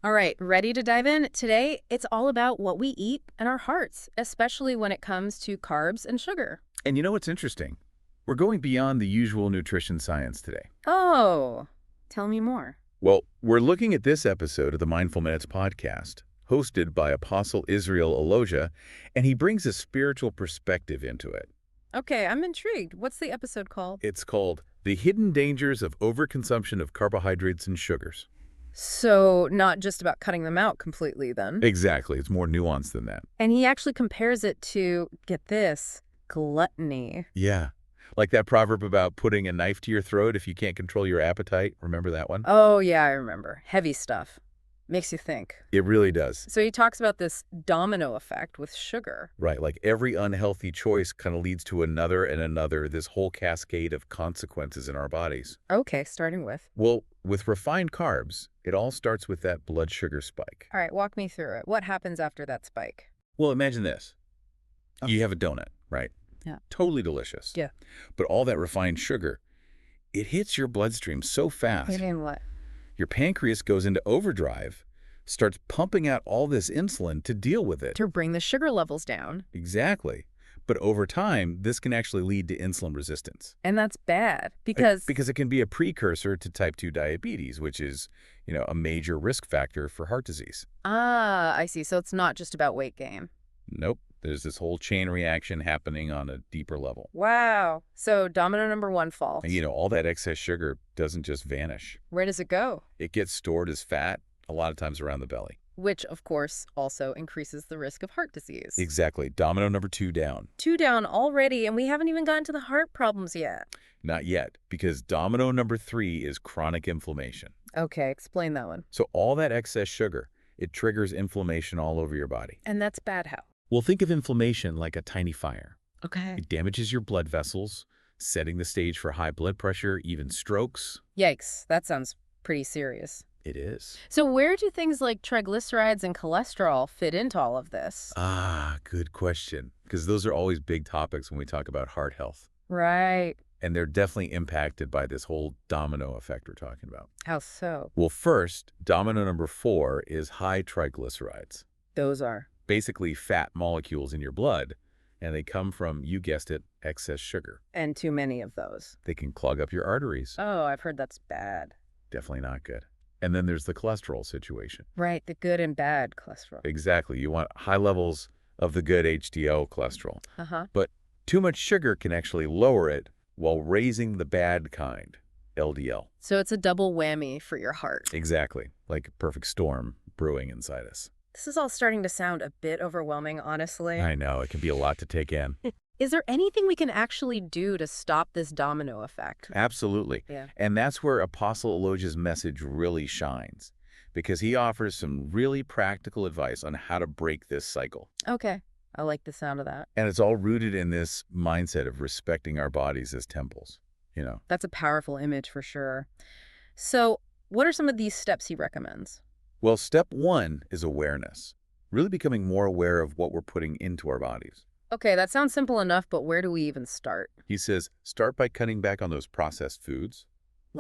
All right, ready to dive in? Today, it's all about what we eat and our hearts, especially when it comes to carbs and sugar. And you know what's interesting? We're going beyond the usual nutrition science today. Oh, tell me more. Well, we're looking at this episode of the Mindful Minutes podcast, hosted by Apostle Israel Aloja, and he brings a spiritual perspective into it. Okay, I'm intrigued. What's the episode called? It's called The Hidden Dangers of Overconsumption of Carbohydrates and Sugars. So, not just about cutting them out completely, then. Exactly. It's more nuanced than that. And he actually compares it to, get this, gluttony. Yeah. Like that proverb about putting a knife to your throat if you can't control your appetite. Remember that one? Oh, yeah, I remember. Heavy stuff. Makes you think. It really does. So he talks about this domino effect with sugar. Right, like every unhealthy choice kind of leads to another and another, this whole cascade of consequences in our bodies. Okay, starting with. Well, with refined carbs, it all starts with that blood sugar spike. All right, walk me through it. What happens after that spike? Well, imagine this. You have a donut, right? Yeah. Totally delicious. Yeah. But all that refined sugar, it hits your bloodstream so fast. Meaning what? Your pancreas goes into overdrive, starts pumping out all this insulin to deal with it. To bring the sugar levels down. Exactly. But over time, this can actually lead to insulin resistance. And that's bad because... Because it can be a precursor to type 2 diabetes, which is, a major risk factor for heart disease. Ah, I see. So it's not just about weight gain. Nope. There's this whole chain reaction happening on a deeper level. Wow. So domino number one falls. And, all that excess sugar doesn't just vanish. Where does it go? It gets stored as fat, a lot of times around the belly. Which, of course, also increases the risk of heart disease. Exactly. Domino number 2 down. 2 down already, and we haven't even gotten to the heart problems yet. Not yet, because domino number 3 is chronic inflammation. Okay, explain that one. So all that excess sugar, it triggers inflammation all over your body. And that's bad how? Well, think of inflammation like a tiny fire. Okay. It damages your blood vessels, setting the stage for high blood pressure, even strokes. Yikes, that sounds pretty serious. It is. So where do things like triglycerides and cholesterol fit into all of this? Ah, good question. Because those are always big topics when we talk about heart health. Right. And they're definitely impacted by this whole domino effect we're talking about. How so? Well, first, domino number 4 is high triglycerides. Those are. Basically fat molecules in your blood, and they come from, you guessed it, excess sugar. And too many of those. They can clog up your arteries. Oh, I've heard that's bad. Definitely not good. And then there's the cholesterol situation. Right, the good and bad cholesterol. Exactly. You want high levels of the good HDL cholesterol. Uh-huh. But too much sugar can actually lower it while raising the bad kind, LDL. So it's a double whammy for your heart. Exactly. Like a perfect storm brewing inside us. This is all starting to sound a bit overwhelming, honestly. I know. It can be a lot to take in. Is there anything we can actually do to stop this domino effect? Absolutely. Yeah. And that's where Apostle Aloja's message really shines, because he offers some really practical advice on how to break this cycle. Okay. I like the sound of that. And it's all rooted in this mindset of respecting our bodies as temples, That's a powerful image for sure. So what are some of these steps he recommends? Well, step 1 is awareness, really becoming more aware of what we're putting into our bodies. Okay, that sounds simple enough, but where do we even start? He says, start by cutting back on those processed foods.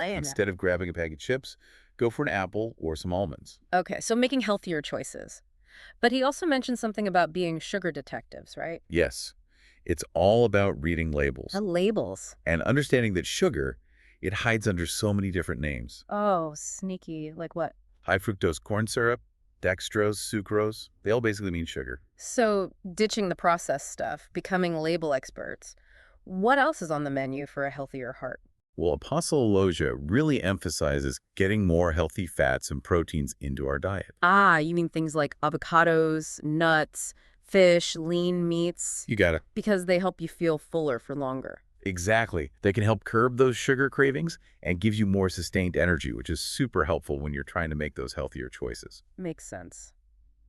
Instead of grabbing a bag of chips, go for an apple or some almonds. Okay, so making healthier choices. But he also mentioned something about being sugar detectives, right? Yes, it's all about reading labels Labels. and understanding that sugar, it hides under so many different names. Oh, sneaky. Like what? High fructose corn syrup, dextrose, sucrose, they all basically mean sugar. So ditching the processed stuff, becoming label experts. What else is on the menu for a healthier heart? Well, Apostle Aloja really emphasizes getting more healthy fats and proteins into our diet. Ah, you mean things like avocados, nuts, fish, lean meats? You got it. Because they help you feel fuller for longer. Exactly. They can help curb those sugar cravings and give you more sustained energy, which is super helpful when you're trying to make those healthier choices. Makes sense.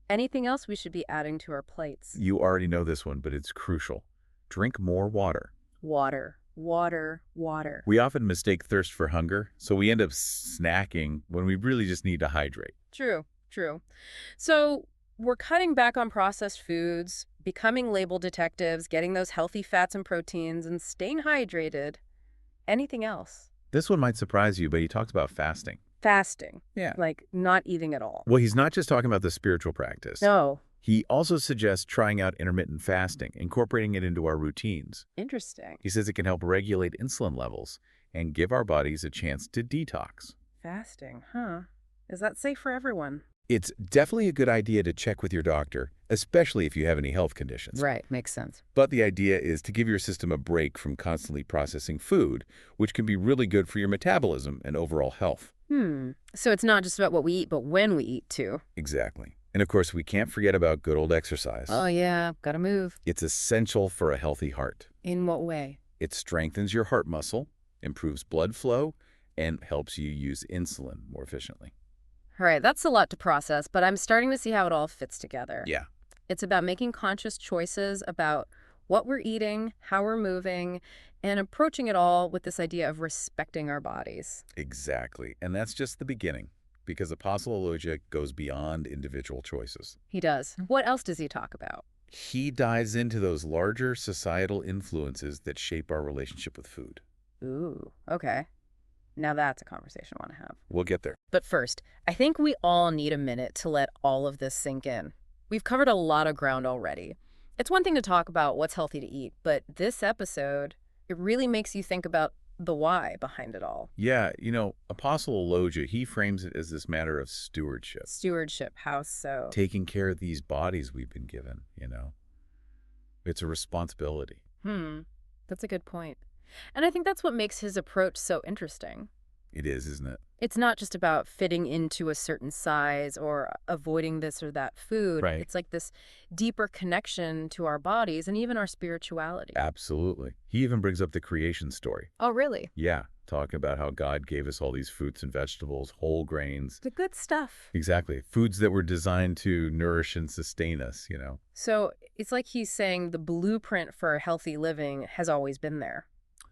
Anything else we should be adding to our plates? You already know this one, but it's crucial. Drink more water. Water, water, water. We often mistake thirst for hunger, so we end up snacking when we really just need to hydrate. True, true. So we're cutting back on processed foods, becoming label detectives, getting those healthy fats and proteins, and staying hydrated. Anything else? This one might surprise you, but he talks about fasting. Fasting. Yeah. Like not eating at all. Well, he's not just talking about the spiritual practice. No. He also suggests trying out intermittent fasting, incorporating it into our routines. Interesting. He says it can help regulate insulin levels and give our bodies a chance to detox. Fasting, huh? Is that safe for everyone? It's definitely a good idea to check with your doctor, especially if you have any health conditions. Right, makes sense. But the idea is to give your system a break from constantly processing food, which can be really good for your metabolism and overall health. So it's not just about what we eat, but when we eat, too. Exactly. And of course, we can't forget about good old exercise. Oh, yeah, gotta move. It's essential for a healthy heart. In what way? It strengthens your heart muscle, improves blood flow, and helps you use insulin more efficiently. All right, that's a lot to process, but I'm starting to see how it all fits together. Yeah. It's about making conscious choices about what we're eating, how we're moving, and approaching it all with this idea of respecting our bodies. Exactly. And that's just the beginning, because Apostle Elijah goes beyond individual choices. He does. What else does he talk about? He dives into those larger societal influences that shape our relationship with food. Ooh, okay. Now that's a conversation I want to have. We'll get there. But first, I think we all need a minute to let all of this sink in. We've covered a lot of ground already. It's one thing to talk about what's healthy to eat, but this episode, it really makes you think about the why behind it all. Yeah, Apostle Elijah, he frames it as this matter of stewardship. Stewardship, how so? Taking care of these bodies we've been given, It's a responsibility. That's a good point. And I think that's what makes his approach so interesting. It is, isn't it? It's not just about fitting into a certain size or avoiding this or that food. Right. It's like this deeper connection to our bodies and even our spirituality. Absolutely. He even brings up the creation story. Oh, really? Yeah, talking about how God gave us all these fruits and vegetables, whole grains. The good stuff. Exactly. Foods that were designed to nourish and sustain us, So it's like he's saying the blueprint for healthy living has always been there.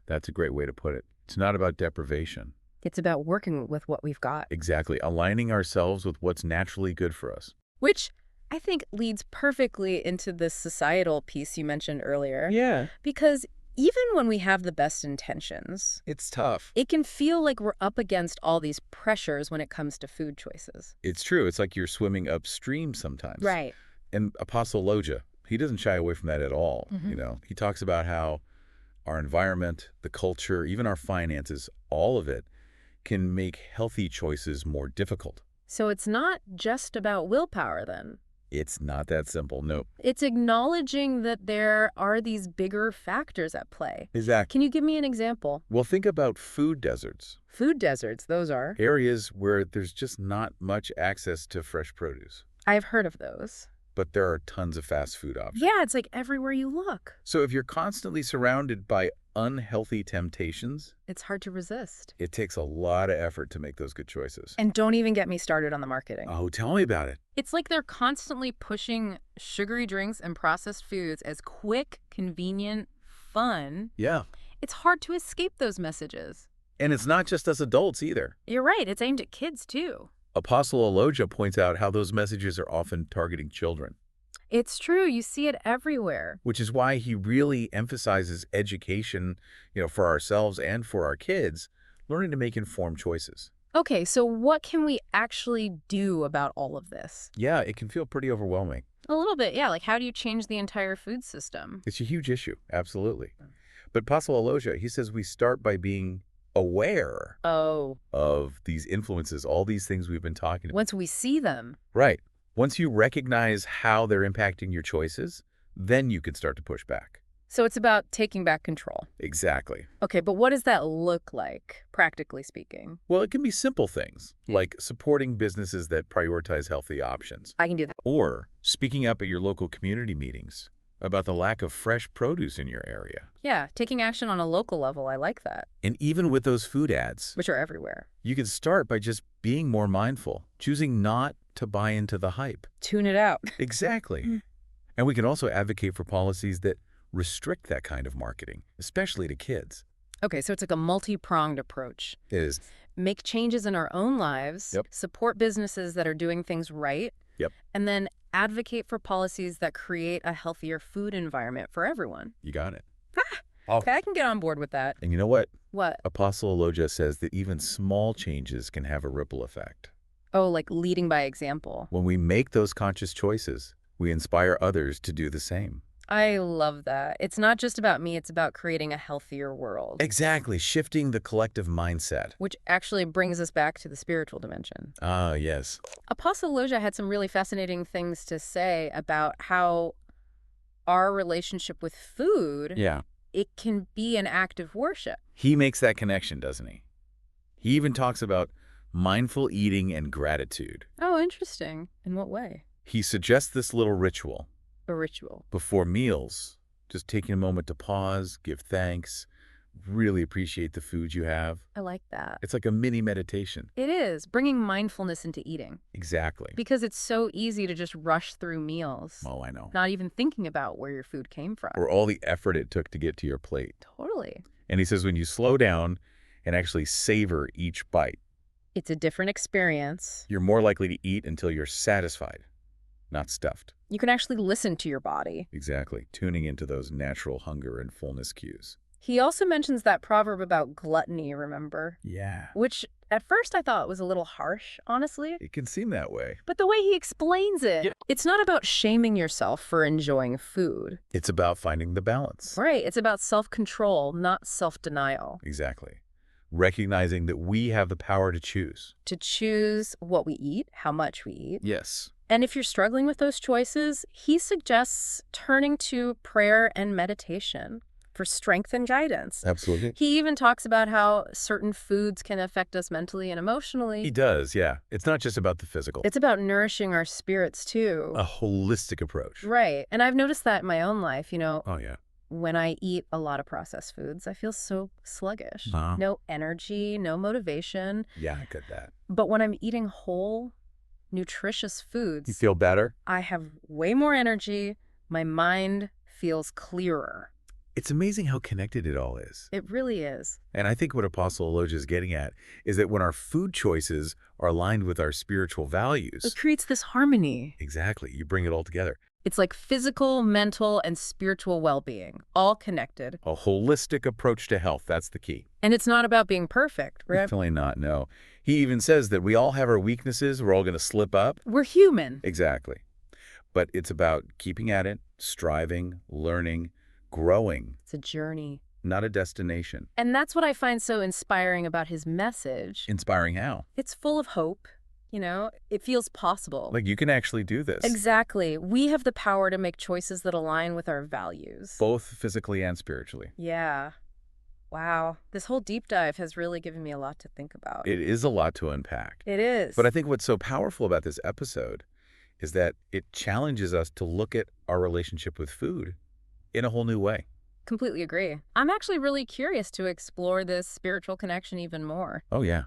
That's a great way to put it. It's not about deprivation. It's about working with what we've got. Exactly. Aligning ourselves with what's naturally good for us. Which I think leads perfectly into this societal piece you mentioned earlier. Yeah. Because even when we have the best intentions, It's tough. it can feel like we're up against all these pressures when it comes to food choices. It's true. It's like you're swimming upstream sometimes. Right. And Apostle Elijah, he doesn't shy away from that at all. He talks about how our environment, the culture, even our finances, all of it can make healthy choices more difficult. So it's not just about willpower then. It's not that simple, no. It's acknowledging that there are these bigger factors at play. Exactly. Can you give me an example? Well, think about food deserts. Food deserts, those are. Areas where there's just not much access to fresh produce. I've heard of those. But there are tons of fast food options. Yeah, it's like everywhere you look. So if you're constantly surrounded by unhealthy temptations, It's hard to resist. it takes a lot of effort to make those good choices. And don't even get me started on the marketing. Oh, tell me about it. It's like they're constantly pushing sugary drinks and processed foods as quick, convenient, fun. Yeah. It's hard to escape those messages. And it's not just us adults either. You're right, it's aimed at kids too. Apostle Elijah points out how those messages are often targeting children, It's true, you see it everywhere. which is why he really emphasizes education, for ourselves and for our kids, learning to make informed choices. Okay, so what can we actually do about all of this? Yeah, it can feel pretty overwhelming. A little bit, yeah. Like, how do you change the entire food system? It's a huge issue, absolutely. But Apostle Elijah, he says we start by being aware Oh, of these influences, all these things we've been talking about. once we see them. Right. Once you recognize how they're impacting your choices, then you can start to push back. So it's about taking back control. Exactly. Okay, but what does that look like, practically speaking? Well, it can be simple things, like supporting businesses that prioritize healthy options, I can do that. or speaking up at your local community meetings about the lack of fresh produce in your area. Yeah, taking action on a local level, I like that, And even with those food ads, which are everywhere. you can start by just being more mindful, choosing not to buy into the hype. Tune it out. Exactly. And we can also advocate for policies that restrict that kind of marketing, especially to kids. Okay, so it's like a multi-pronged approach. It is. Make changes in our own lives, Yep. support businesses that are doing things right, Yep. and then advocate for policies that create a healthier food environment for everyone. You got it. Okay, I can get on board with that. And you know what? What? Apostle Aloja says that even small changes can have a ripple effect. Oh, like leading by example. When we make those conscious choices, we inspire others to do the same. I love that. It's not just about me, it's about creating a healthier world. Exactly, shifting the collective mindset. Which actually brings us back to the spiritual dimension. Ah, yes. Apostle Loja had some really fascinating things to say about how our relationship with food, Yeah. it can be an act of worship. He makes that connection, doesn't he? He even talks about mindful eating and gratitude. Oh, interesting. In what way? He suggests this little ritual. A ritual. Before meals, just taking a moment to pause, give thanks, really appreciate the food you have. I like that. It's like a mini meditation. It is, bringing mindfulness into eating. Exactly. Because it's so easy to just rush through meals. Oh, I know. Not even thinking about where your food came from. Or all the effort it took to get to your plate. Totally. And he says when you slow down and actually savor each bite, It's a different experience. you're more likely to eat until you're satisfied, not stuffed. You can actually listen to your body. Exactly. Tuning into those natural hunger and fullness cues. He also mentions that proverb about gluttony, remember? Yeah. Which at first I thought was a little harsh, honestly. It can seem that way. But the way he explains it, it's not about shaming yourself for enjoying food. It's about finding the balance. Right. It's about self-control, not self-denial. Exactly. Recognizing that we have the power to choose. To choose what we eat, how much we eat. Yes. And if you're struggling with those choices, he suggests turning to prayer and meditation for strength and guidance. Absolutely. He even talks about how certain foods can affect us mentally and emotionally. He does, yeah. It's not just about the physical. It's about nourishing our spirits, too. a holistic approach. Right. And I've noticed that in my own life, Oh, yeah. when I eat a lot of processed foods, I feel so sluggish. Uh-huh. No energy, no motivation. Yeah, I get that. But when I'm eating whole, nutritious foods, You feel better? I have way more energy. My mind feels clearer. It's amazing how connected it all is. It really is. And I think what Apostle Aloja is getting at is that when our food choices are aligned with our spiritual values, It creates this harmony. exactly, you bring it all together. It's like physical, mental, and spiritual well-being, all connected. A holistic approach to health, that's the key. And it's not about being perfect, right? Definitely not, no. He even says that we all have our weaknesses, we're all going to slip up. We're human. Exactly. But it's about keeping at it, striving, learning, growing, It's a journey. not a destination. And that's what I find so inspiring about his message. Inspiring how? It's full of hope. It feels possible. Like you can actually do this. Exactly. We have the power to make choices that align with our values. Both physically and spiritually. Yeah. Wow. This whole deep dive has really given me a lot to think about. It is a lot to unpack. It is. But I think what's so powerful about this episode is that it challenges us to look at our relationship with food in a whole new way. Completely agree. I'm actually really curious to explore this spiritual connection even more. Oh, yeah.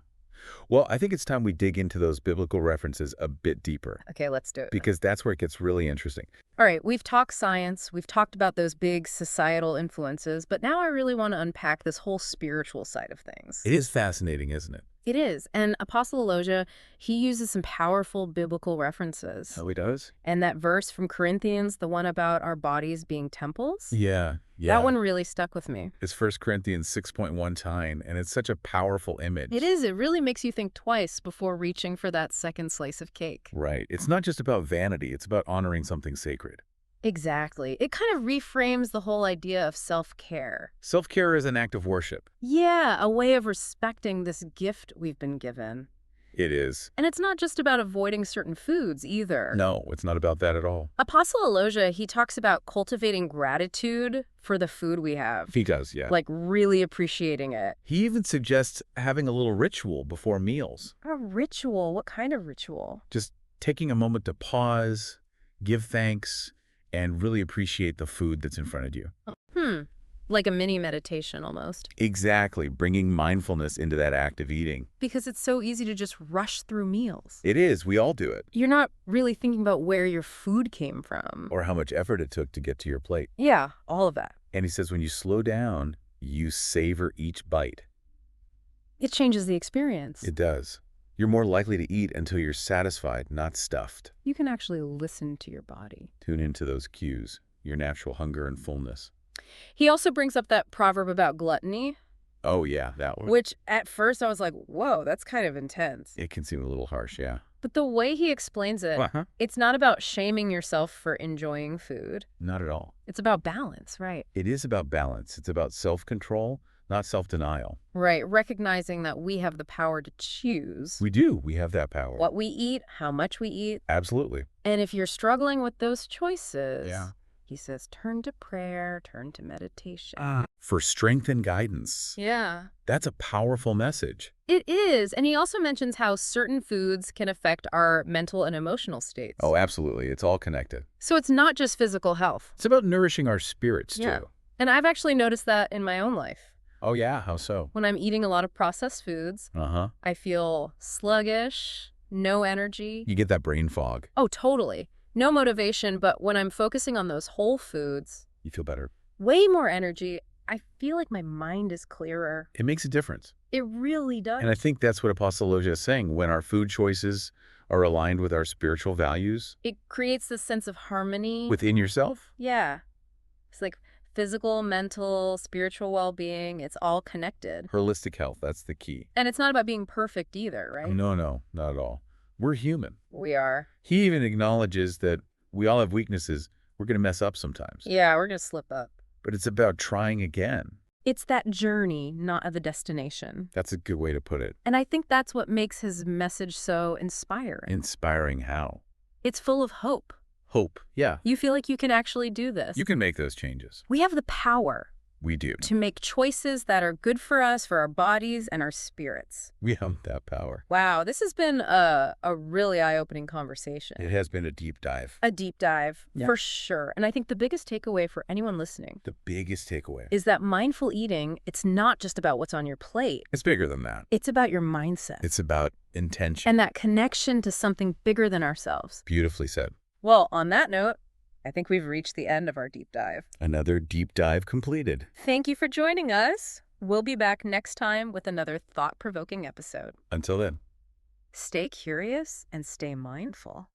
Well, I think it's time we dig into those biblical references a bit deeper, Okay, let's do it. because that's where it gets really interesting. All right, we've talked science, we've talked about those big societal influences, but now I really want to unpack this whole spiritual side of things. It is fascinating, isn't it? It is. And Apostle Aloja, he uses some powerful biblical references. Oh, he does? And that verse from Corinthians, the one about our bodies being temples, Yeah. that one really stuck with me. It's 1 Corinthians 6.1:9, and it's such a powerful image. It is. It really makes you think twice before reaching for that second slice of cake. Right. It's not just about vanity. It's about honoring something sacred. Exactly. It kind of reframes the whole idea of self-care. Self-care is an act of worship. Yeah, a way of respecting this gift we've been given. It is. And it's not just about avoiding certain foods either. No, it's not about that at all. Apostle Aloja, he talks about cultivating gratitude for the food we have. He does, yeah. Like really appreciating it. He even suggests having a little ritual before meals. A ritual? What kind of ritual? Just taking a moment to pause, give thanks, and really appreciate the food that's in front of you. Like a mini meditation almost. Exactly, bringing mindfulness into that act of eating. Because it's so easy to just rush through meals. It is. We all do it. You're not really thinking about where your food came from. Or how much effort it took to get to your plate. Yeah, all of that. And he says when you slow down, you savor each bite. It changes the experience. It does. You're more likely to eat until you're satisfied, not stuffed. You can actually listen to your body. Tune into those cues, your natural hunger and fullness. He also brings up that proverb about gluttony, Oh, yeah, that one. which at first I was like, whoa, that's kind of intense. It can seem a little harsh, yeah. But the way he explains it, Uh-huh. it's not about shaming yourself for enjoying food. Not at all. It's about balance, right? It is about balance. It's about self-control, not self-denial. Right, recognizing that we have the power to choose We do. We have that power. what we eat, how much we eat. Absolutely. And if you're struggling with those choices, Yeah. he says, turn to prayer, turn to meditation. For strength and guidance. Yeah. That's a powerful message. It is. And he also mentions how certain foods can affect our mental and emotional states. Oh, absolutely. It's all connected. So it's not just physical health. It's about nourishing our spirits, Yeah. too. And I've actually noticed that in my own life. Oh, yeah? How so? When I'm eating a lot of processed foods, Uh-huh. I feel sluggish, no energy. You get that brain fog. Oh, totally. No motivation, but when I'm focusing on those whole foods, You feel better. way more energy. I feel like my mind is clearer. It makes a difference. It really does. And I think that's what Apostle Loja is saying. When our food choices are aligned with our spiritual values It creates this sense of harmony. within yourself, Yeah. It's like physical, mental, spiritual well-being. It's all connected. holistic health, that's the key. And it's not about being perfect either, right? No, not at all. We're human. We are. He even acknowledges that we all have weaknesses. We're going to mess up sometimes. Yeah, we're going to slip up. But it's about trying again. It's that journey, not the destination. That's a good way to put it. And I think that's what makes his message so inspiring. Inspiring how? It's full of hope. Hope. Yeah. You feel like you can actually do this. You can make those changes. We have the power We do. to make choices that are good for us, for our bodies and our spirits. We have that power. Wow, this has been a really eye-opening conversation. It has been a deep dive. A deep dive, Yeah. for sure. And I think the biggest takeaway for anyone listening The biggest takeaway. is that mindful eating, it's not just about what's on your plate. It's bigger than that. It's about your mindset. It's about intention. And that connection to something bigger than ourselves. Beautifully said. Well, on that note, I think we've reached the end of our deep dive. Another deep dive completed. Thank you for joining us. We'll be back next time with another thought-provoking episode. Until then. Stay curious and stay mindful.